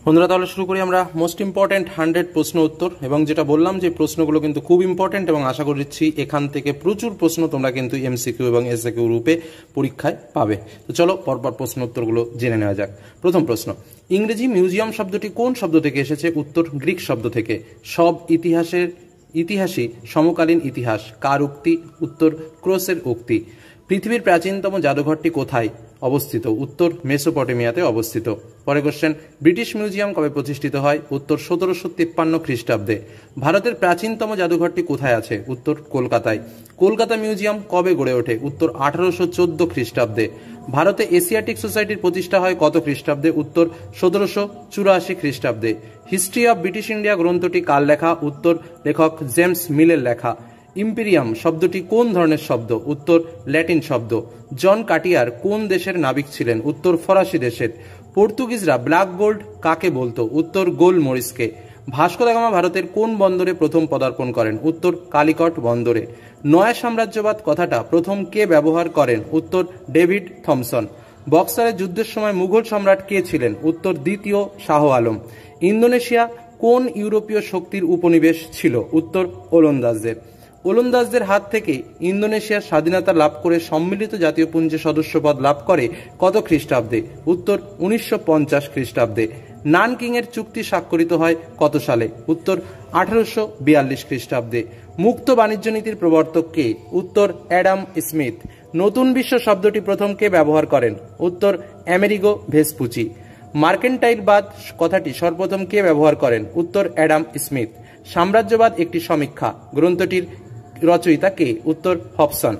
বন্ধুরা, তাহলে শুরু করি আমরা মোস্ট ইম্পর্টেন্ট 100 প্রশ্ন উত্তর। এবং যেটা বললাম যে প্রশ্নগুলো কিন্তু খুব ইম্পর্টেন্ট এবং আশা করছি এখান থেকে প্রচুর প্রশ্ন তোমরা কিন্তু এমসিকিউ এবং এসএকিউ রূপে পরীক্ষায় পাবে। তো চলো পরপর প্রশ্ন উত্তরগুলো জেনে নেওয়া যাক। প্রথম প্রশ্ন, ইংরেজি মিউজিয়াম শব্দটি কোন শব্দ থেকে এসেছে? উত্তর গ্রিক শব্দ থেকে। সব ইতিহাসই সমকালীন ইতিহাস কার উক্তি? উত্তর ক্রোসের উক্তি। পৃথিবীর প্রাচীনতম জাদুঘরটি কোথায় অবস্থিত? উত্তর মেসোপটেমিয়াতে অবস্থিত। পরের কোশ্চেন, ব্রিটিশ মিউজিয়াম কবে প্রতিষ্ঠিত হয়? উত্তর 1753 খ্রিস্টাব্দে। ভারতের প্রাচীনতম জাদুঘরটি কোথায় আছে? উত্তর কলকাতায়। কলকাতা মিউজিয়াম কবে গড়ে ওঠে? উত্তর 1814 খ্রিস্টাব্দে। ভারতে এশিয়াটিক সোসাইটির প্রতিষ্ঠা হয় কত খ্রিস্টাব্দে? উত্তর 1784 খ্রিস্টাব্দে। হিস্ট্রি অব ব্রিটিশ ইন্ডিয়া গ্রন্থটি কার লেখা? উত্তর লেখক জেমস মিলের লেখা। ইম্পেরিয়াম শব্দটি কোন ধরনের শব্দ? উত্তর ল্যাটিন শব্দ। জন কাটিয়ার কোন দেশের নাবিক ছিলেন? উত্তর ফরাসি দেশের। পর্তুগিজরা ব্ল্যাক গোল্ড কাকে বলতো? উত্তর গোল মরিচকে। ভাস্কো দা গামা ভারতের কোন বন্দরে প্রথম পদার্পণ করেন? উত্তর কালিকট বন্দরে। নয়া সাম্রাজ্যবাদ কথাটা প্রথম কে ব্যবহার করেন? উত্তর ডেভিড থমসন। বক্সারের যুদ্ধের সময় মুঘল সম্রাট কে ছিলেন? উত্তর দ্বিতীয় শাহ আলম। ইন্দোনেশিয়া কোন ইউরোপীয় শক্তির উপনিবেশ ছিল? উত্তর ওলন্দাজদের। ওলন্দাজদের হাত থেকে ইন্দোনেশিয়া স্বাধীনতা লাভ করে সম্মিলিত জাতীয় পুঞ্জের সদস্যপদ লাভ করে কত খ্রিস্টাব্দে? উত্তর 1950 খ্রিস্টাব্দে। নানকিং এর চুক্তি স্বাক্ষরিত হয় কত সালে? উত্তর 1842 খ্রিস্টাব্দে। মুক্ত বাণিজ্য নীতির প্রবর্তক কে? উত্তর অ্যাডাম স্মিথ। নতুন বিশ্ব শব্দটি প্রথম কে ব্যবহার করেন? উত্তর আমেরিগো ভেসপুচি। মার্কেন্টাইলবাদ কথাটি সর্বপ্রথম কে ব্যবহার করেন? উত্তর অ্যাডাম স্মিথ। সাম্রাজ্যবাদ একটি সমীক্ষা গ্রন্থটির রচয়িতা কে? উত্তর হবসন।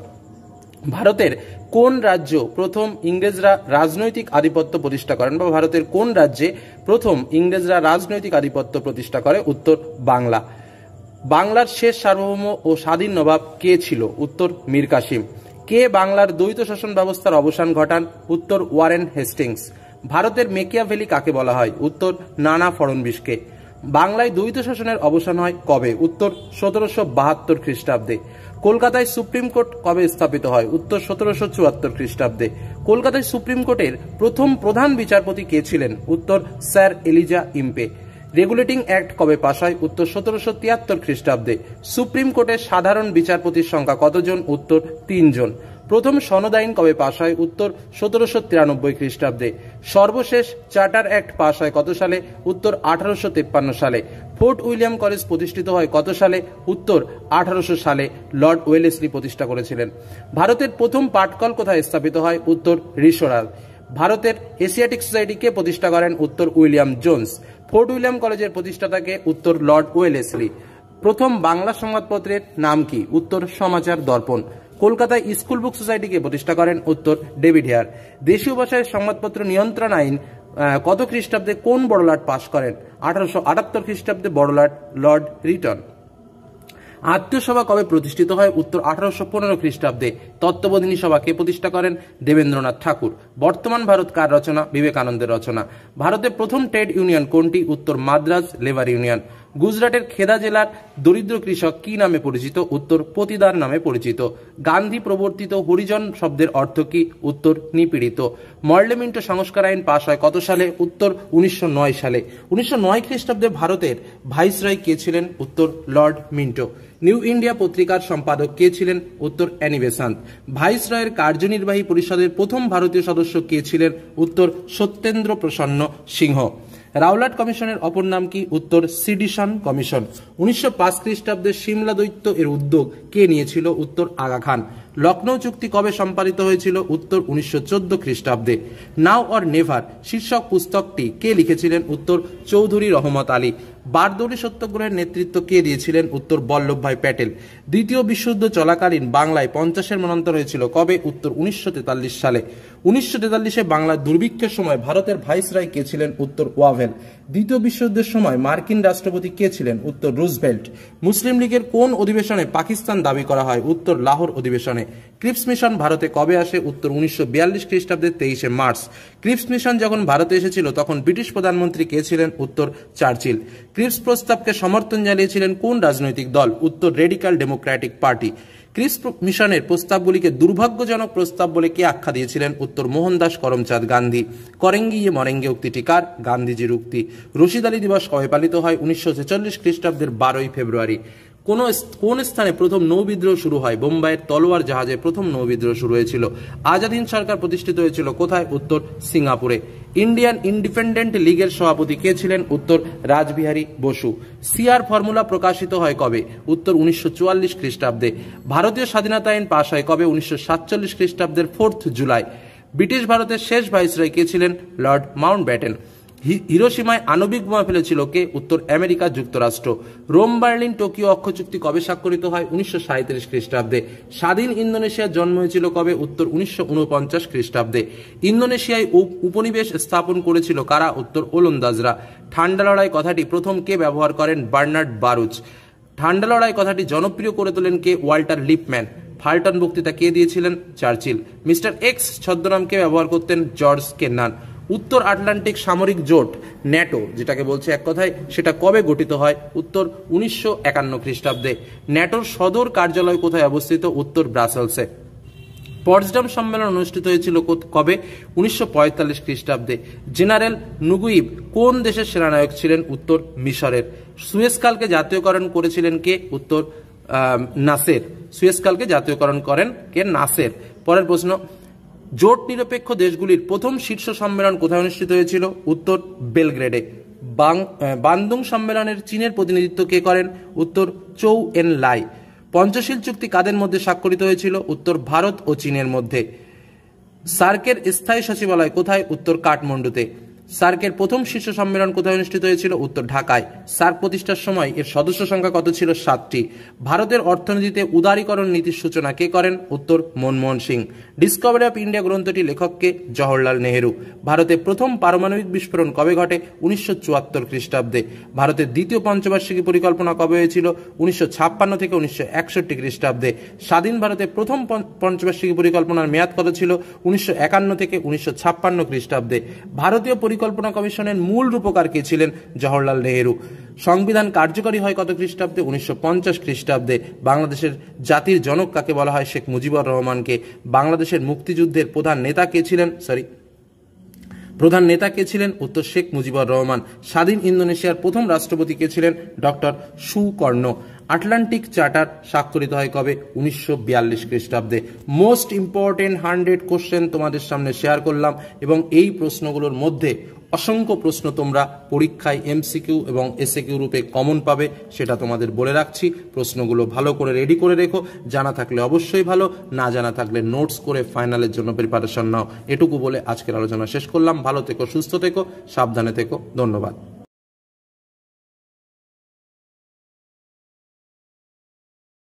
ভারতের কোন রাজ্য প্রথম ইংরেজরা রাজনৈতিক আধিপত্য প্রতিষ্ঠা করেন, বা ভারতের কোন রাজ্যে প্রথম ইংরেজরা রাজনৈতিক আধিপত্য প্রতিষ্ঠা করে? উত্তর বাংলা। বাংলার শেষ সার্বভৌম ও স্বাধীন নবাব কে ছিল? উত্তর মীর কাসিম। কে বাংলার দ্বৈত শাসন ব্যবস্থার অবসান ঘটান? উত্তর ওয়ারেন হেস্টিংস। ভারতের মেকিয়াভেলি কাকে বলা হয়? উত্তর নানা ফড়নবিশকে। বাংলায় দ্বৈত শাসনের অবসান হয় কবে? উত্তর 1772 খ্রিস্টাব্দে। কলকাতায় সুপ্রিম কোর্ট কবে স্থাপিত হয়? উত্তর 1774 খ্রিস্টাব্দে। কলকাতায় সুপ্রিম কোর্টের প্রথম প্রধান বিচারপতি কে ছিলেন? উত্তর sir Eliza Impey. Regulating act কবে পাশ হয়? উত্তর 1773 খ্রিস্টাব্দে। সুপ্রিম কোর্টের সাধারণ বিচারপতির সংখ্যা কতজন? উত্তর 3 জন। প্রথম সনদ আইন কবে পাশ হয়? উত্তর 1793 খ্রিস্টাব্দে। সর্বশেষ চার্টার অ্যাক্ট পাশ হয় কত সালে? উত্তর 1853 সালে। ফোর্ট উইলিয়াম কলেজ প্রতিষ্ঠিত হয় কত সালে? উত্তর 1800 সালে। লর্ড ওয়েলেসলি প্রতিষ্ঠা করেছিলেন। ভারতের প্রথম পাটকল কোথায় স্থাপিত হয়? উত্তর রিসোরাল। ভারতের এশিয়াটিক সোসাইটি কে প্রতিষ্ঠা করেন? উত্তর উইলিয়াম জোন্স। ফোর্ট উইলিয়াম কলেজের প্রতিষ্ঠাতাকে? উত্তর লর্ড ওয়েলেসলি। প্রথম বাংলা সংবাদপত্রের নাম কি? উত্তর সমাচার দর্পণ। কলকাতায় স্কুল বুক সোসাইটিকে প্রতিষ্ঠা করেন? উত্তর ডেভিড হেয়ার। দেশীয় ভাষায় সংবাদপত্র নিয়ন্ত্রণ আইন কত খ্রিস্টাব্দে কোন বড়লাট পাশ করেন? 1878 খ্রিস্টাব্দে বড়লাট লর্ড রিটন। আত্মীয় সভা কবে প্রতিষ্ঠিত হয়? উত্তর 1815 খ্রিস্টাব্দে। তত্ত্ববোধিনী সভা কে প্রতিষ্ঠা করেন? দেবেন্দ্রনাথ ঠাকুর। বর্তমান ভারত কার রচনা? বিবেকানন্দের রচনা। ভারতের প্রথম ট্রেড ইউনিয়ন কোনটি? উত্তর মাদ্রাজ লেবার ইউনিয়ন। গুজরাটের খেদা জেলার দরিদ্র কৃষক কি নামে পরিচিত? উত্তর পতিদার নামে পরিচিত। গান্ধী প্রবর্তিত হরিজন শব্দের অর্থ কি? উত্তর নিপীড়িত। মর্লেমিন্টো সংস্কার আইন পাশ হয় কত সালে? উত্তর 1909 সালে। 1909 খ্রিস্টাব্দে ভারতের ভাইসরয় কে ছিলেন? উত্তর লর্ড মিন্টো। নিউ ইন্ডিয়া পত্রিকার সম্পাদক কে ছিলেন? উত্তর অ্যানি বেসান্ত। ভাইসরয়ের কার্যনির্বাহী পরিষদের প্রথম ভারতীয় সদস্য কে ছিলেন? উত্তর সত্যেন্দ্র প্রসন্ন সিংহ। রাওলাট কমিশনের অপর নাম কি? উত্তর সিডিশন কমিশন। 1905 খ্রিস্টাব্দে সিমলা দৈত্য এর উদ্যোগ কে নিয়েছিল? উত্তর আগা খান। লখনৌ চুক্তি কবে সম্পাদিত হয়েছিল? উত্তর 1914 খ্রিস্টাব্দে। নাও অর নেভার শীর্ষক পুস্তকটি কে লিখেছিলেন? উত্তর চৌধুরী রহমত আলী। বারদৌলি সত্যাগ্রহের নেতৃত্ব কে দিয়েছিলেন? উত্তর বল্লভভাই প্যাটেল। দ্বিতীয় বিশ্বযুদ্ধ চলাকালীন বাংলায় 50-এর মন্বন্তর হয়েছিল কবে? উত্তর 1943 সালে। 1943-এ বাংলার দুর্ভিক্ষের সময় ভারতের ভাইসরয় কে ছিলেন? উত্তর ওয়াভেল। দ্বিতীয় বিশ্বযুদ্ধের সময় মার্কিন রাষ্ট্রপতি কে ছিলেন? উত্তর রুজভেল্ট। মুসলিম লীগের কোন অধিবেশনে পাকিস্তান দাবি করা হয়? উত্তর লাহোর অধিবেশনে। ক্রিপস মিশন ভারতে কবে আসে? উত্তর 1942 খ্রিস্টাব্দের 23শে মার্চ। ক্রিপস মিশন যখন ভারতে এসেছিল তখন ব্রিটিশ প্রধানমন্ত্রী কে ছিলেন? উত্তর চার্চিল। ক্রিপস প্রস্তাবকে সমর্থন জানিয়েছিলেন কোন রাজনৈতিক দল? উত্তর রেডিক্যাল ডেমোক্রেটিক পার্টি। ক্রিপ্স মিশনের প্রস্তাবগুলিকে দুর্ভাগ্যজনক প্রস্তাব বলে কে আখ্যা দিয়েছিলেন? উত্তর মোহনদাস করমচাঁদ গান্ধী। করেঙ্গি ইয়ে মরেঙ্গে উক্তিটি কার? গান্ধীজির উক্তি। রশিদ আলী দিবস কবে পালিত হয়? 1946 খ্রিস্টাব্দের 12ই ফেব্রুয়ারি। কোন স্থানে প্রথম নৌবিদ্রোহ শুরু হয়? বোম্বাইয়ের তলোয়ার জাহাজে প্রথম নৌবিদ্রোহ শুরু হয়েছিল। আজাদ হিন্দ সরকার প্রতিষ্ঠিত হয়েছিল কোথায়? উত্তর সিঙ্গাপুরে। ইন্ডিয়ান ইন্ডিপেন্ডেন্ট লীগের সভাপতি কে ছিলেন? উত্তর রাসবিহারী বসু। সিআর ফর্মুলা প্রকাশিত হয় কবে? উত্তর 1944 খ্রিস্টাব্দে। ভারতীয় স্বাধীনতা আইন পাশ হয় কবে? 1947 খ্রিস্টাব্দের 4 জুলাই। ব্রিটিশ ভারতের শেষ ভাইসরয় কে ছিলেন? Lord Mountbatten. হিরোশিমায় আণবিক বোমা ফেলেছিল কে? উত্তর আমেরিকা যুক্তরাষ্ট্র। রোম বার্লিন টোকিও অক্ষ চুক্তি কবে স্বাক্ষরিত হয়? 1937 খ্রিস্টাব্দে। স্বাধীন ইন্দোনেশিয়ার জন্ম হয়েছিল কবে? উত্তর 1949 খ্রিস্টাব্দে। ইন্দোনেশিয়ায় উপনিবেশ স্থাপন করেছিল কারা? উত্তর ওলন্দাজরা। ঠান্ডা লড়াই কথাটি প্রথম কে ব্যবহার করেন? Bernard Baruch. ঠান্ডা লড়াই কথাটি জনপ্রিয় করে তোলেন কে? Walter Lippmann. ফাল্টন বক্তৃতা কে দিয়েছিলেন? চার্চিল। মিস্টার এক্স ছদ্মনামকে ব্যবহার করতেন? জর্জ কেন্নান। উত্তর আটলান্টিক সামরিক জোট ন্যাটো যেটাকে বলছে এক কথায়, সেটা কবে গঠিত হয়? উত্তর 1951 খ্রিস্টাব্দে। ন্যাটোর সদর কার্যালয় কোথায় অবস্থিত? উত্তর ব্রাসেলসে। পটসডাম সম্মেলন অনুষ্ঠিত হয়েছিল কবে? 1945 খ্রিস্টাব্দে। জেনারেল নুগুইব কোন দেশের সেনানায়ক ছিলেন? উত্তর মিশরের। সুয়েজকালকে জাতীয়করণ করেছিলেন কে? উত্তর নাসের। সুয়েজকালকে জাতীয়করণ করেন কে? নাসের। পরের প্রশ্ন, জোট নিরপেক্ষ দেশগুলির প্রথম শীর্ষ সম্মেলন কোথায় অনুষ্ঠিত হয়েছিল? উত্তর বেলগ্রেডে। বান্দুং সম্মেলনের চীনের প্রতিনিধিত্ব কে করেন? উত্তর চৌ এন লাই। পঞ্চশীল চুক্তি কাদের মধ্যে স্বাক্ষরিত হয়েছিল? উত্তর ভারত ও চীনের মধ্যে। সার্কের স্থায়ী সচিবালয় কোথায়? উত্তর কাঠমান্ডুতে। সার্কের প্রথম শীর্ষ সম্মেলন কোথায় অনুষ্ঠিত হয়েছিল? উত্তর ঢাকায়। সার্ক প্রতিষ্ঠার সময় এর সদস্য সংখ্যা কত ছিল? 7টি। ভারতের অর্থনীতিতে উদারীকরণ নীতির সূচনা কে করেন? উত্তর Manmohan Singh. Discovery of India গ্রন্থটি লেখককে? জওহরলাল নেহেরু। ভারতে প্রথম পারমাণবিক বিস্ফোরণ কবে ঘটে? 1974 খ্রিস্টাব্দে। ভারতের দ্বিতীয় পঞ্চবার্ষিকী পরিকল্পনা কবে হয়েছিল? 1956 থেকে 1961 খ্রিস্টাব্দে। স্বাধীন ভারতের প্রথম পঞ্চবার্ষিকী পরিকল্পনার মেয়াদ কত ছিল? 1951 থেকে 1956 খ্রিস্টাব্দে। ভারতীয় পরিকল্পনা কমিশনের মূল রূপকার কে ছিলেন? জওহরলাল নেহেরু। সংবিধান কার্যকরী হয় কত খ্রিস্টাব্দে? 1950 খ্রিস্টাব্দে। বাংলাদেশের জাতির জনক কাকে বলা হয়? শেখ মুজিবুর রহমানকে। বাংলাদেশের মুক্তিযুদ্ধের প্রধান নেতা কে ছিলেন? উত্তর শেখ মুজিবুর রহমান। স্বাধীন ইন্দোনেশিয়ার প্রথম রাষ্ট্রপতি কে ছিলেন? ডক্টর সুকর্ণ। আটলান্টিক চার্টার স্বাক্ষরিত হয় কবে? 1942 খ্রিস্টাব্দে। মোস্ট ইম্পর্টেন্ট 100 কোশ্চেন তোমাদের সামনে শেয়ার করলাম, এবং এই প্রশ্নগুলোর মধ্যে অসংখ্য প্রশ্ন তোমরা পরীক্ষায় এমসিকিউ এবং এসএকিউ রূপে কমন পাবে, সেটা তোমাদের বলে রাখছি। প্রশ্নগুলো ভালো করে রেডি করে রেখো, জানা থাকলে অবশ্যই ভালো, না জানা থাকলে নোটস করে ফাইনালের জন্য প্রিপারেশন নাও। এটুকু বলে আজকের আলোচনা শেষ করলাম। ভালো থেকো, সুস্থ থেকো, সাবধানে থেকো। ধন্যবাদ।